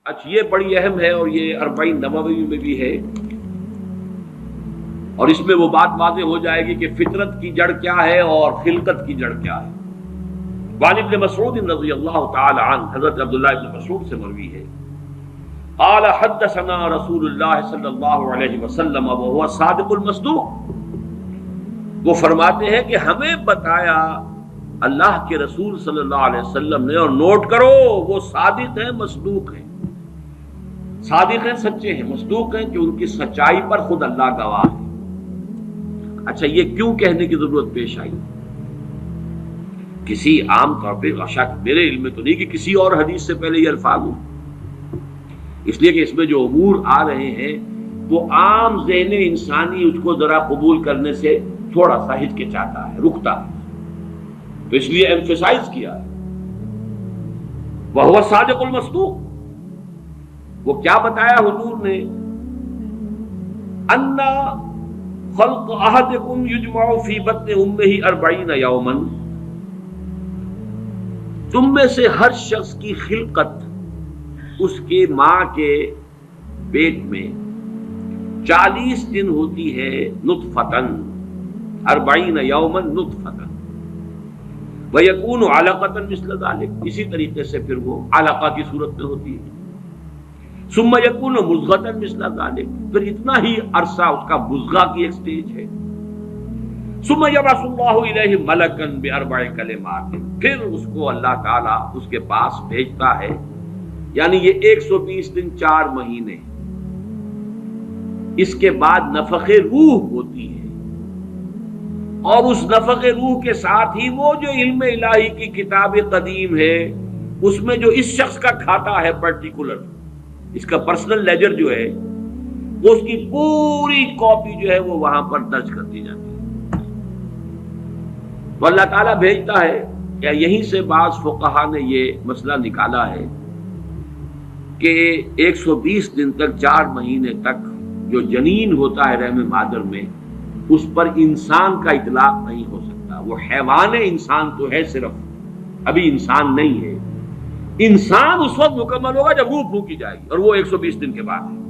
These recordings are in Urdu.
اچھا یہ بڑی اہم ہے اور یہ 40 نووی میں بھی ہے، اور اس میں وہ بات واضح ہو جائے گی کہ فطرت کی جڑ کیا ہے اور خلقت کی جڑ کیا ہے۔ وعن ابن مسعود رضی اللہ تعالی عنہ، حضرت عبداللہ ابن مسعود سے مروی ہے، قال حدثنا رسول اللہ صلی اللہ علیہ وسلم وهو صادق المصدوق، وہ فرماتے ہیں کہ ہمیں بتایا اللہ کے رسول صلی اللہ علیہ وسلم نے، اور نوٹ کرو وہ صادق ہیں مصدوق ہیں، صادق ہیں سچے ہیں، مصدوق ہیں کہ ان کی سچائی پر خود اللہ گواہ ہے۔ اچھا یہ کیوں کہنے کی ضرورت پیش آئی؟ کسی عام طور پہ شک میرے علم میں تو نہیں کہ کسی اور حدیث سے پہلے یہ الفاظ ہوں، اس لیے کہ اس میں جو امور آ رہے ہیں وہ عام ذہن انسانی اس کو ذرا قبول کرنے سے تھوڑا سا ہچکچاتا ہے، رکتا ہے، تو اس لیے ایمفیسائز کیا ہے وَهُوَ الصَّادِقُ الْمَصْدُوقُ۔ وہ کیا بتایا حضور نے؟ اَنَّ خَلْقَ أَحَدِكُمْ يُجْمَعُ فِي بَطْنِ أُمِّهِ 40 يَوْمًا، تم میں سے ہر شخص کی خلقت اس کے ماں کے پیٹ میں 40 دن ہوتی ہے، نطفتن 40 یوما نطفتن، ویکون علقۃ مثل ذلک، اسی طریقے سے پھر وہ علقہ کی صورت میں ہوتی ہے، ثم یکون مضغۃ مثل ذلک، پھر اتنا ہی عرصہ اس کا مضغہ کی ایک سٹیج ہے، ثم یبعث اللہ الیہ ملکا باربع کلمات، پھر اس کو اللہ تعالیٰ اس کے پاس بھیجتا ہے، یعنی یہ 120 دن 4 مہینے، اس کے بعد نفخ روح ہوتی ہے، اور اس نفخ روح کے ساتھ ہی وہ جو علم الہی کی کتاب قدیم ہے اس میں جو اس شخص کا کھاتا ہے پرٹیکولر، اس کا پرسنل لیجر جو ہے، وہ اس کی پوری کاپی جو ہے وہ وہاں پر درج کر دی جاتی ہے، تو اللہ تعالیٰ بھیجتا ہے۔ کیا یہیں سے بعض فقہا نے یہ مسئلہ نکالا ہے کہ 120 دن تک 4 مہینے تک جو جنین ہوتا ہے رحم مادر میں، اس پر انسان کا اطلاق نہیں ہو سکتا، وہ حیوان انسان تو ہے صرف، ابھی انسان نہیں ہے، انسان اس وقت مکمل ہوگا جب روح پھونکی جائے گی، اور وہ 120 دن کے بعد ہے۔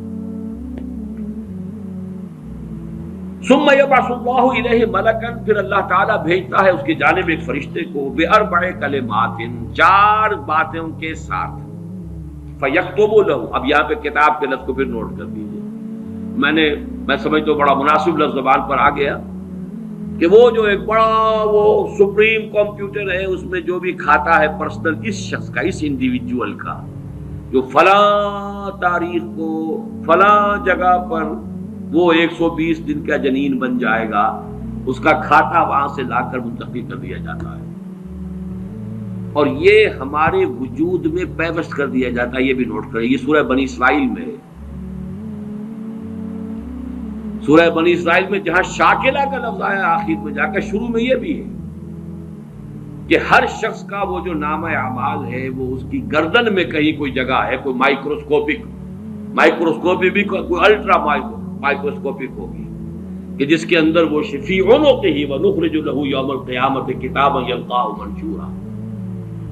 ثم یبعث اللہ الیہ ملکا، پھر اللہ تعالیٰ بھیجتا ہے اس کی جانب ایک فرشتے کو، باربع کلمات، 4 باتوں کے ساتھ، فیکتب لہ، اب یہاں پہ کتاب کے لفظ کو پھر نوٹ کر دیجیے، میں سمجھتا ہوں بڑا مناسب لفظ زبان پر آ گیا کہ وہ جو ایک بڑا وہ سپریم کمپیوٹر ہے، اس میں جو بھی کھاتا ہے پرسنل اس شخص کا، اس انڈیویجول کا، جو فلاں تاریخ کو فلاں جگہ پر وہ 120 دن کا جنین بن جائے گا، اس کا کھاتا وہاں سے لا کر منتقل کر دیا جاتا ہے، اور یہ ہمارے وجود میں پیوست کر دیا جاتا ہے، یہ بھی نوٹ کریں، یہ سورہ بنی اسرائیل میں ہے، سورہ بنی اسرائیل میں جہاں شاکلہ کا لفظ آیا آخر میں جا کر، شروع میں یہ بھی ہے کہ ہر شخص کا وہ جو نامہ اعمال ہے وہ اس کی گردن میں کہیں کوئی جگہ ہے، کوئی مائکروسکوپی بھی کوئی الٹرا مائکروسکوپک ہوگی، کہ جس کے اندر وہ فی عنقہ ونخرج لہ یوم القیامۃ کتابا یلقاہ منشورا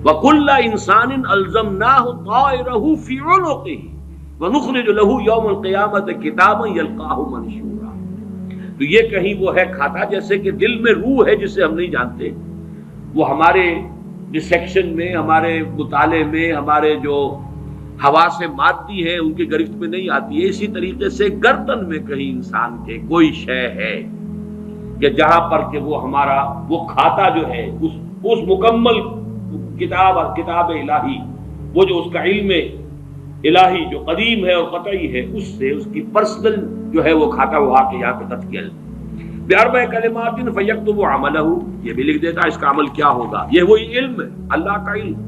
وکل انسان الزمناہ طائرہ فی عنقہ ونخرج لہ یوم القیامۃ کتابا یلقاہ منشورا۔ تو یہ کہیں وہ ہے کھاتا، جیسے کہ دل میں روح ہے جسے ہم نہیں جانتے، وہ ہمارے ڈسیکشن میں، ہمارے مطالعے میں، ہمارے جو حواس مادی ہے ان کی گرفت میں نہیں آتی ہے، اسی طریقے سے گردن میں کہیں انسان کے کوئی شے ہے کہ جہاں پر کہ وہ ہمارا وہ کھاتا جو ہے اس مکمل کتاب الہی، وہ جو اس کا علم الہی جو قدیم ہے اور قطعی ہے، اس سے اس کی پرسنل جو ہے وہ کھاتا وہ آ کے یہاں پہ درج کیا باربع کلمات فیکتب عملہ، یہ بھی لکھ دیتا اس کا عمل کیا ہوگا، یہ وہی علم ہے، اللہ کا علم،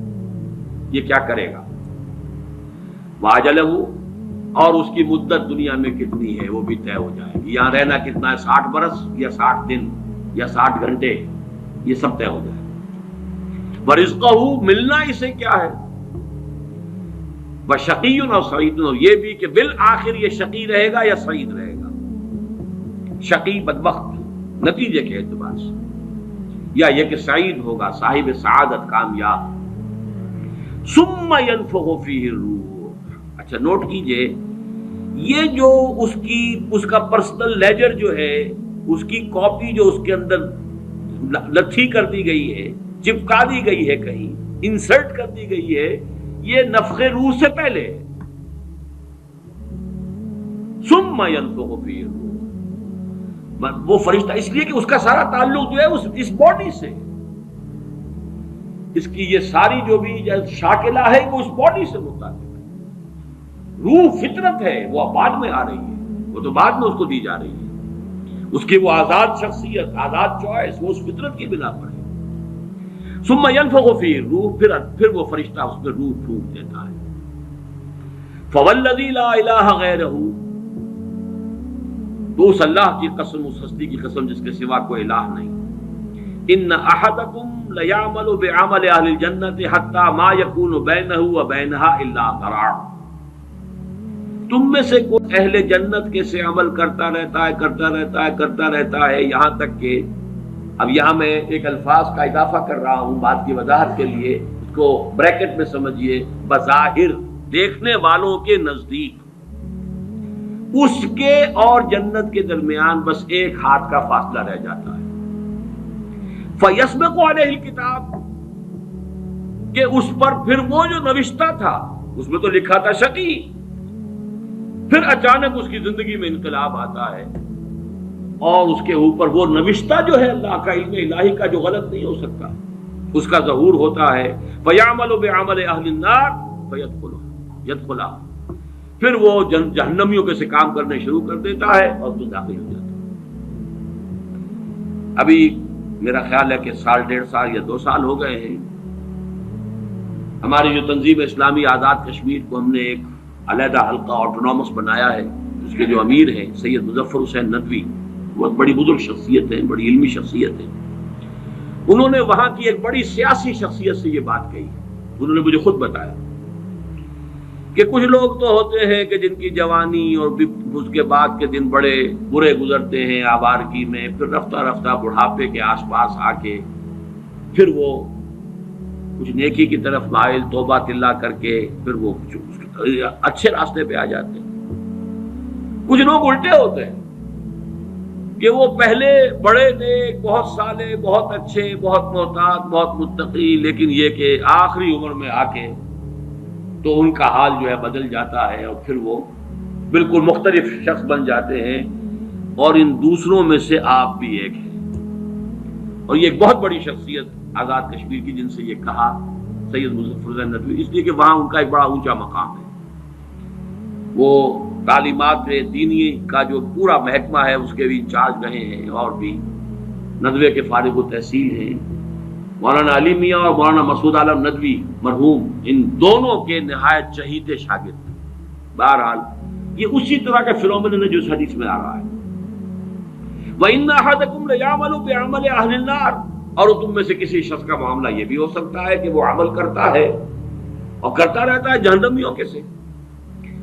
یہ کیا کرے گا، واجلہ، اور اس کی مدت دنیا میں کتنی ہے وہ بھی طے ہو جائے گی، یہاں رہنا کتنا ہے، 60 برس یا 60 دن یا 60 گھنٹے، یہ سب طے ہو جائے گا، ورزقہ، ملنا اسے کیا ہے، وشقی اور سعید، اور یہ بھی کہ بالآخر یہ شقی رہے گا یا سعید رہے گا، شقی بدبخت نتیجے کے اعتبار سے، یا یہ کہ سعید ہوگا صاحب سعادت کامیاب۔ ثم ينفخ فیہ الروح، اچھا نوٹ کیجئے، یہ جو اس کا پرسنل لیجر جو ہے، اس کی کاپی جو اس کے اندر لتھی کر دی گئی ہے، چپکا دی گئی ہے، کہیں انسرٹ کر دی گئی ہے، یہ نفخ روح سے پہلے ہے۔ ثم ينفخ فيه الروح، وہ فرشتہ اس لیے کہ اس کا سارا تعلق جو ہے اس باڈی سے، اس کی یہ ساری جو بھی شاکلہ ہے وہ اس باڈی سے متعلق ہے۔ روح فطرت ہے، وہ بعد میں آ رہی ہے، وہ تو بعد میں اس کو دی جا رہی ہے، اس کی وہ آزاد شخصیت، آزاد چوائس، وہ اس فطرت کی بنا پر ہے۔ ثم ينفخ فيه الروح، پھر وہ فرشتہ اس میں روح پھونک دیتا ہے۔ فوالذی لا الہ غیرہ، تو اس اللہ کی قسم، اس ہستی کی قسم جس کے سوا کوئی الہ نہیں، ان احدکم لیعمل بعمل اہل الجنۃ حتی ما یکون بینہ وبینہا الا ذراع، تم میں سے کوئی اہل جنت کے سے عمل کرتا رہتا ہے یہاں تک کہ، اب یہاں میں ایک الفاظ کا اضافہ کر رہا ہوں بات کی وضاحت کے لیے، اس کو بریکٹ میں سمجھیے، بظاہر دیکھنے والوں کے نزدیک اس کے اور جنت کے درمیان بس ایک ہاتھ کا فاصلہ رہ جاتا ہے۔ فَيَسْبِقُ عَلَيْهِ الْكِتَابُ، کہ اس پر پھر وہ جو نوشتہ تھا، اس میں تو لکھا تھا شقی، پھر اچانک اس کی زندگی میں انقلاب آتا ہے اور اس کے اوپر وہ نوشتہ جو ہے اللہ کا علم الہی کا جو غلط نہیں ہو سکتا، اس کا ظہور ہوتا ہے۔ فَيَعْمَلُ بِعَمَلِ أَهْلِ النَّارِ فَيَدْخُلُهَا، پھر وہ جہنمیوں کے سے کام کرنے شروع کر دیتا ہے اور تو داخل ہو جاتا ہے۔ ابھی میرا خیال ہے کہ سال 1.5 سال یا 2 سال ہو گئے ہیں، ہماری جو تنظیم اسلامی آزاد کشمیر کو ہم نے ایک علیحدہ حلقہ آٹونومس بنایا ہے، اس کے جو امیر ہیں سید مظفر حسین ندوی، بہت بڑی بزرگ شخصیت ہے، بڑی علمی شخصیت ہے، انہوں نے وہاں کی ایک بڑی سیاسی شخصیت سے یہ بات کہی، انہوں نے مجھے خود بتایا کہ کچھ لوگ تو ہوتے ہیں کہ جن کی جوانی اور اس کے بعد کے دن بڑے برے گزرتے ہیں آوارگی میں، پھر رفتہ رفتہ بڑھاپے کے آس پاس آ کے پھر وہ کچھ نیکی کی طرف مائل، توبہ تلا کر کے پھر وہ اچھے راستے پہ آ جاتے ہیں۔ کچھ لوگ الٹے ہوتے ہیں کہ وہ پہلے بڑے نیک، بہت صالح، بہت اچھے، بہت محتاط، بہت متقی، لیکن یہ کہ آخری عمر میں آ کے تو ان کا حال جو ہے بدل جاتا ہے اور پھر وہ بالکل مختلف شخص بن جاتے ہیں، اور ان دوسروں میں سے آپ بھی ایک ہیں۔ اور یہ ایک بہت بڑی شخصیت آزاد کشمیر کی، جن سے یہ کہا سید مظفر حسین ندوی، اس لیے کہ وہاں ان کا ایک بڑا اونچا مقام ہے، وہ تعلیمات دینی کا جو پورا محکمہ ہے اس کے بھی انچارج رہے ہیں، اور بھی ندوے کے فارغ التحصیل ہیں۔ مولانا علی میاں اور مولانا مسعود عالم ندوی مرحوم، ان دونوں کے نہایت چہیتے شاگرد ہیں۔ بہرحال یہ اسی طرح کا فنومینن ہے جو اس حدیث میں آ رہا ہے۔ وَإِنَّ أَحَدَكُمْ لَيَعْمَلُ بِعَمَلِ أَهْلِ النَّارِ، اور تم میں سے کسی شخص کا معاملہ یہ بھی ہو سکتا ہے کہ وہ عمل کرتا ہے اور کرتا رہتا ہے جہنمیوں کے سے،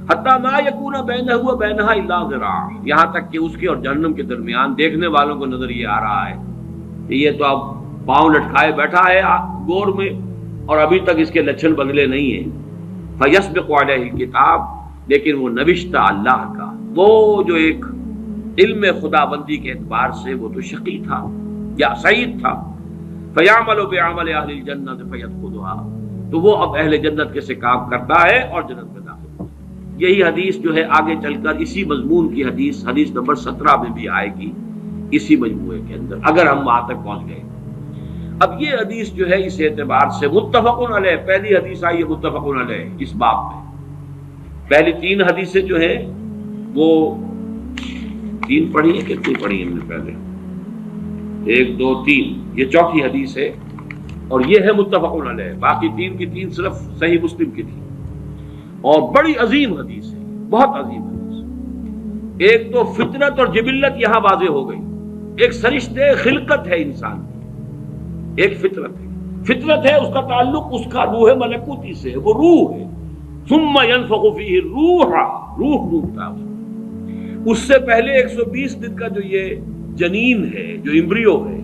حتیٰ ما یکون بینہ وبینہا الا ذراع، یہاں تک کہ اس کے اور جہنم کے درمیان دیکھنے والوں کو نظر یہ آ رہا ہے کہ یہ تو اب پاؤں لٹکائے بیٹھا ہے گور میں اور ابھی تک اس کے لچھن بدلے نہیں ہیں۔ فیسبق علیہ الکتاب، لیکن وہ نوشتہ اللہ کا، وہ جو ایک علم خدا بندی کے اعتبار سے وہ تو شقی تھا یا سعید تھا، فیعمل بعمل اہل الجنۃ فیدخلها، تو وہ اب اہل جنت کے سے کام کرتا ہے اور جنت میں داخل ہوتا ہے۔ یہی حدیث جو ہے آگے چل کر اسی مضمون کی حدیث نمبر 17 میں بھی آئے گی، اسی مجموعے کے اندر، اگر ہم وہاں تک پہنچ گئے۔ اب یہ حدیث جو ہے اس اعتبار سے متفق علیہ، پہلی حدیث آئی ہے متفق علیہ اس باب میں۔ پہلی 3 حدیثیں جو ہیں وہ 3 پڑھی ہیں، کتنی پڑھی ہیں ہم نے پہلے؟ 1 2 3، یہ چوتھی حدیث ہے اور یہ ہے متفق علیہ، باقی 3 کی 3 صرف صحیح مسلم کی تھی، اور بڑی عظیم حدیث ہے، بہت عظیم حدیث۔ ایک تو فطرت اور جبلت یہاں واضح ہو گئی، ایک سرشتے خلقت ہے انسان کی، ایک فطرت ہے، اس کا تعلق اس کا روح ملکوتی سے ہے، وہ روح ہے۔ ثم ينفخ فيه الروح، روح پھونکتا ہے اس سے پہلے 120 دن کا جو یہ جنین ہے، جو امبریو ہے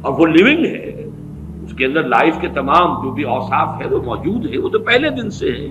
اور وہ لیونگ ہے، اس کے اندر لائف کے تمام جو بھی اوصاف ہے وہ موجود ہے، وہ تو پہلے دن سے ہے۔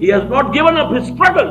he has not given up his struggle,